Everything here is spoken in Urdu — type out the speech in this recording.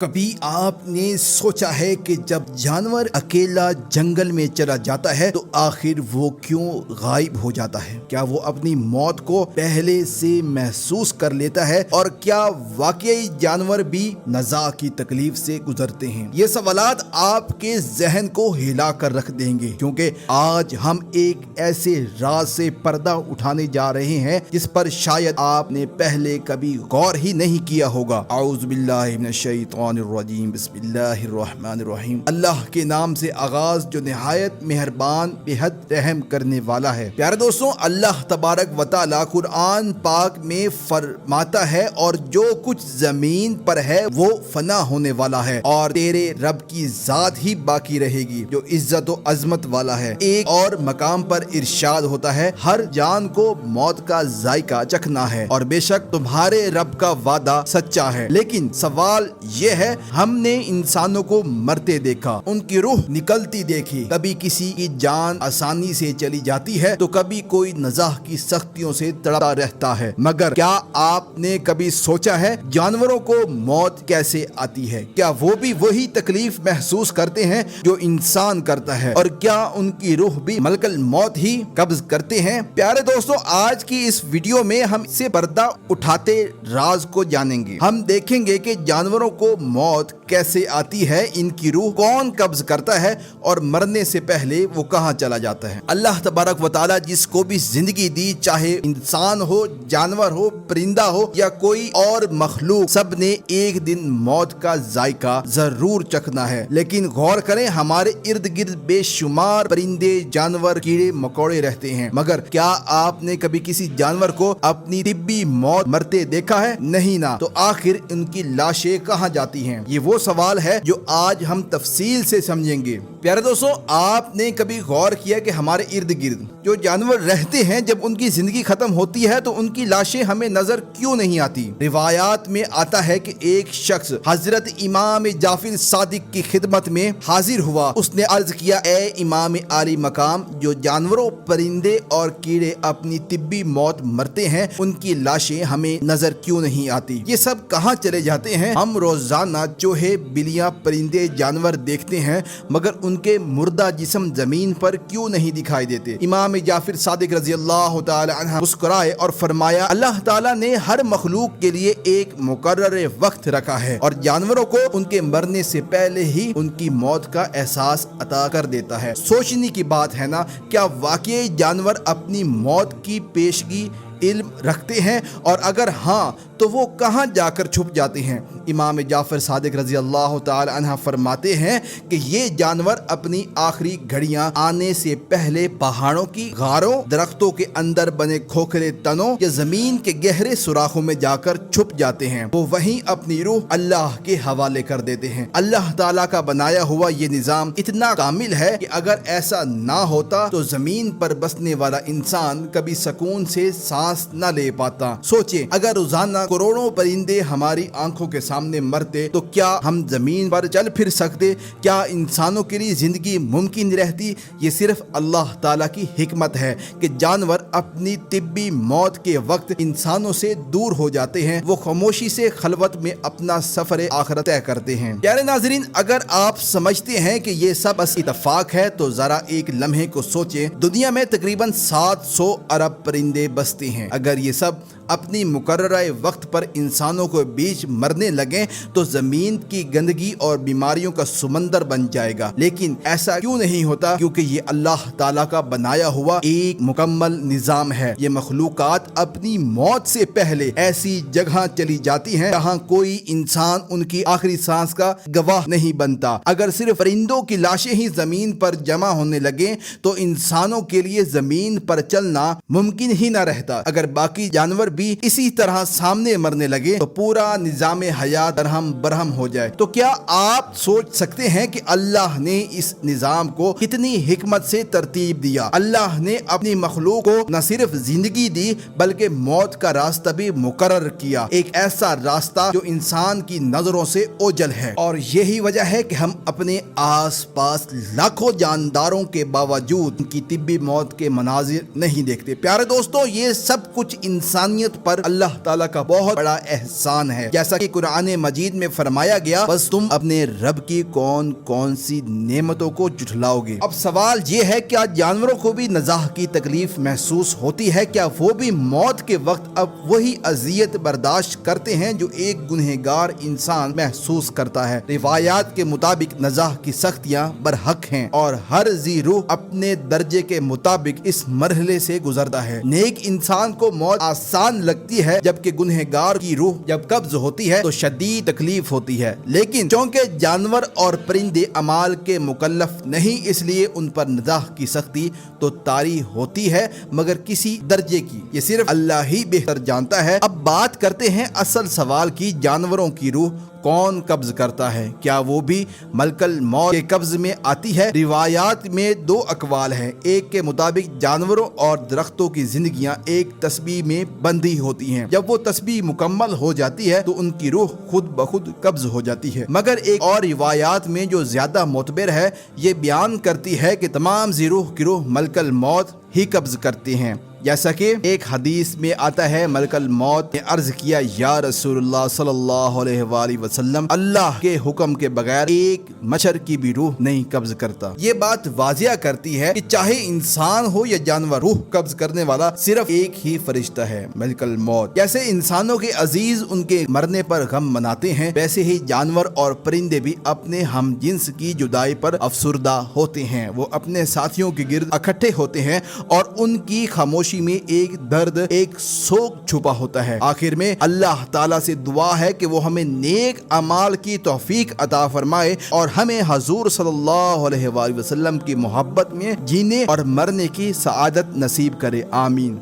کبھی آپ نے سوچا ہے کہ جب جانور اکیلا جنگل میں چلا جاتا ہے تو آخر وہ کیوں غائب ہو جاتا ہے؟ کیا وہ اپنی موت کو پہلے سے محسوس کر لیتا ہے؟ اور کیا واقعی جانور بھی نزاع کی تکلیف سے گزرتے ہیں؟ یہ سوالات آپ کے ذہن کو ہلا کر رکھ دیں گے، کیونکہ آج ہم ایک ایسے راز سے پردہ اٹھانے جا رہے ہیں جس پر شاید آپ نے پہلے کبھی غور ہی نہیں کیا ہوگا۔ اعوذ باللہ من الشیطان الرجیم، بسم اللہ الرحمن الرحیم۔ اللہ کے نام سے آغاز جو نہایت مہربان بے حد رحم کرنے والا ہے۔ پیارے دوستوں، اللہ تبارک و تعالی قرآن پاک میں فرماتا ہے، اور جو کچھ زمین پر ہے وہ فنا ہونے والا ہے اور تیرے رب کی ذات ہی باقی رہے گی جو عزت و عظمت والا ہے۔ ایک اور مقام پر ارشاد ہوتا ہے، ہر جان کو موت کا ذائقہ چکھنا ہے اور بے شک تمہارے رب کا وعدہ سچا ہے۔ لیکن سوال یہ ہے، ہم نے انسانوں کو مرتے دیکھا، ان کی روح نکلتی دیکھی، کبھی کسی کی جان آسانی سے چلی جاتی ہے تو کبھی کوئی نزاع کی سختیوں سے تڑپتا رہتا ہے، مگر کیا آپ نے کبھی سوچا ہے جانوروں کو موت کیسے آتی ہے؟ کیا وہ بھی وہی تکلیف محسوس کرتے ہیں جو انسان کرتا ہے؟ اور کیا ان کی روح بھی ملک الموت ہی قبض کرتے ہیں؟ پیارے دوستوں، آج کی اس ویڈیو میں ہم سے پردہ اٹھاتے راز کو جانیں گے۔ ہم دیکھیں گے کہ جانوروں کو موت کیسے آتی ہے، ان کی روح کون قبض کرتا ہے اور مرنے سے پہلے وہ کہاں چلا جاتا ہے۔ اللہ تبارک و تعالی جس کو بھی زندگی دی، چاہے انسان ہو، جانور ہو، پرندہ ہو یا کوئی اور مخلوق، سب نے ایک دن موت کا ذائقہ ضرور چکھنا ہے۔ لیکن غور کریں، ہمارے ارد گرد بے شمار پرندے، جانور، کیڑے مکوڑے رہتے ہیں، مگر کیا آپ نے کبھی کسی جانور کو اپنی طبی موت مرتے دیکھا ہے؟ نہیں نا۔ تو آخر ان کی لاشیں کہاں جاتی ہیں؟ یہ وہ سوال ہے جو آج ہم تفصیل سے سمجھیں گے۔ پیارے دوستوں، آپ نے کبھی غور کیا کہ ہمارے ارد گرد جو جانور رہتے ہیں، جب ان کی زندگی ختم ہوتی ہے تو ان کی لاشیں ہمیں نظر کیوں نہیں آتی؟ روایات میں آتا ہے کہ ایک شخص حضرت امام جعفر صادق کی خدمت میں حاضر ہوا۔ اس نے عرض کیا، اے امام عالی مقام، جو جانوروں، پرندے اور کیڑے اپنی طبی موت مرتے ہیں، ان کی لاشیں ہمیں نظر کیوں نہیں آتی؟ یہ سب کہاں چلے جاتے ہیں؟ ہم روزانہ چوہے، بلیاں، پرندے، جانور دیکھتے ہیں، مگر ان کے مردہ جسم زمین پر کیوں نہیں دکھائی دیتے؟ امام جعفر صادق رضی اللہ تعالی عنہ مسکرائے اور فرمایا، اللہ تعالی نے ہر مخلوق کے لیے ایک مقرر وقت رکھا ہے اور جانوروں کو ان کے مرنے سے پہلے ہی ان کی موت کا احساس عطا کر دیتا ہے۔ سوچنے کی بات ہے نا، کیا واقعی جانور اپنی موت کی پیشگی علم رکھتے ہیں؟ اور اگر ہاں تو وہ کہاں جا کر چھپ جاتے ہیں؟ امام جعفر صادق رضی اللہ تعالی عنہ فرماتے ہیں کہ یہ جانور اپنی آخری گھڑیاں آنے سے پہلے پہاڑوں کی غاروں، درختوں کے اندر بنے کھوکھلے تنوں یا زمین کے گہرے سوراخوں میں جا کر چھپ جاتے ہیں۔ وہ وہیں اپنی روح اللہ کے حوالے کر دیتے ہیں۔ اللہ تعالیٰ کا بنایا ہوا یہ نظام اتنا کامل ہے کہ اگر ایسا نہ ہوتا تو زمین پر بسنے والا انسان کبھی سکون سے سانس نہ لے پاتا۔ سوچیں، اگر روزانہ کروڑوں پرندے ہماری آنکھوں کے سامنے مرتے تو کیا ہم زمین پر چل پھر سکتے؟ کیا انسانوں کے لیے زندگی ممکن رہتی؟ یہ صرف اللہ تعالیٰ کی حکمت ہے کہ جانور اپنی طبی موت کے وقت انسانوں سے دور ہو جاتے ہیں، وہ خاموشی سے خلوت میں اپنا سفر آخرت طے کرتے ہیں۔ پیارے ناظرین، اگر آپ سمجھتے ہیں کہ یہ سب بس اتفاق ہے تو ذرا ایک لمحے کو سوچیں، دنیا میں تقریباً 700 ارب پرندے بستے ہیں۔ اگر یہ سب اپنی مقررہ وقت پر انسانوں کو بیچ مرنے لگیں تو زمین کی گندگی اور بیماریوں کا سمندر بن جائے گا۔ لیکن ایسا کیوں نہیں ہوتا؟ کیونکہ یہ اللہ تعالیٰ کا بنایا ہوا ایک مکمل نظام ہے۔ یہ مخلوقات اپنی موت سے پہلے ایسی جگہ چلی جاتی ہیں جہاں کوئی انسان ان کی آخری سانس کا گواہ نہیں بنتا۔ اگر صرف پرندوں کی لاشیں ہی زمین پر جمع ہونے لگیں تو انسانوں کے لیے زمین پر چلنا ممکن ہی نہ رہتا۔ اگر باقی جانور بھی اسی طرح سامنے مرنے لگے تو پورا نظام حیات درہم برہم ہو جائے۔ تو کیا آپ سوچ سکتے ہیں کہ اللہ نے اس نظام کو کتنی حکمت سے ترتیب دیا؟ اللہ نے اپنی مخلوق کو نہ صرف زندگی دی بلکہ موت کا راستہ بھی مقرر کیا، ایک ایسا راستہ جو انسان کی نظروں سے اوجھل ہے۔ اور یہی وجہ ہے کہ ہم اپنے آس پاس لاکھوں جانداروں کے باوجود ان کی طبی موت کے مناظر نہیں دیکھتے۔ پیارے دوستوں، یہ سب کچھ انسانیت پر اللہ تعالیٰ کا بہت بڑا احسان ہے، جیسا کہ قرآن مجید میں فرمایا گیا بس تم اپنے رب کی کون کون سی نعمتوں کو جھٹلاؤ گے۔ اب سوال یہ ہے کیا جانوروں کو بھی نزاع کی تکلیف محسوس ہوتی ہے؟ کیا وہ بھی موت کے وقت اب وہی اذیت برداشت کرتے ہیں جو ایک گنہگار انسان محسوس کرتا ہے؟ روایات کے مطابق نزاع کی سختیاں برحق ہیں اور ہر ذی روح اپنے درجے کے مطابق اس مرحلے سے گزرتا ہے۔ نیک انسان کو موت آسان لگتی ہے، جبکہ گنہگار کی روح جب قبض ہوتی ہے تو شدید تکلیف ہوتی ہے، لیکن چونکہ جانور اور پرندے اعمال کے مکلف نہیں، اس لیے ان پر نزاع کی سختی تو طاری ہوتی ہے مگر کسی درجے کی، یہ صرف اللہ ہی بہتر جانتا ہے۔ اب بات کرتے ہیں اصل سوال کی، جانوروں کی روح کون قبض کرتا ہے؟ کیا وہ بھی ملک الموت کے قبض میں آتی ہے؟ روایات میں دو اقوال ہیں، ایک کے مطابق جانوروں اور درختوں کی زندگیاں ایک تسبیح میں بندھی ہوتی ہیں، جب وہ تسبیح مکمل ہو جاتی ہے تو ان کی روح خود بخود قبض ہو جاتی ہے، مگر ایک اور روایات میں جو زیادہ معتبر ہے یہ بیان کرتی ہے کہ تمام ذی روح کی روح ملک الموت ہی قبض کرتے ہیں، جیسا کہ ایک حدیث میں آتا ہے ملک الموت نے عرض کیا یا رسول اللہ صلی اللہ علیہ وآلہ وسلم، اللہ کے حکم کے بغیر ایک مچھر کی بھی روح نہیں قبض کرتا۔ یہ بات واضح کرتی ہے کہ چاہے انسان ہو یا جانور، روح قبض کرنے والا صرف ایک ہی فرشتہ ہے، ملک الموت۔ جیسے انسانوں کے عزیز ان کے مرنے پر غم مناتے ہیں، ویسے ہی جانور اور پرندے بھی اپنے ہم جنس کی جدائی پر افسردہ ہوتے ہیں، وہ اپنے ساتھیوں کے گرد اکٹھے ہوتے ہیں اور ان کی خاموشی میں ایک درد، ایک سوگ چھپا ہوتا ہے۔ آخر میں اللہ تعالیٰ سے دعا ہے کہ وہ ہمیں نیک اعمال کی توفیق عطا فرمائے اور ہمیں حضور صلی اللہ علیہ وآلہ وسلم کی محبت میں جینے اور مرنے کی سعادت نصیب کرے، آمین۔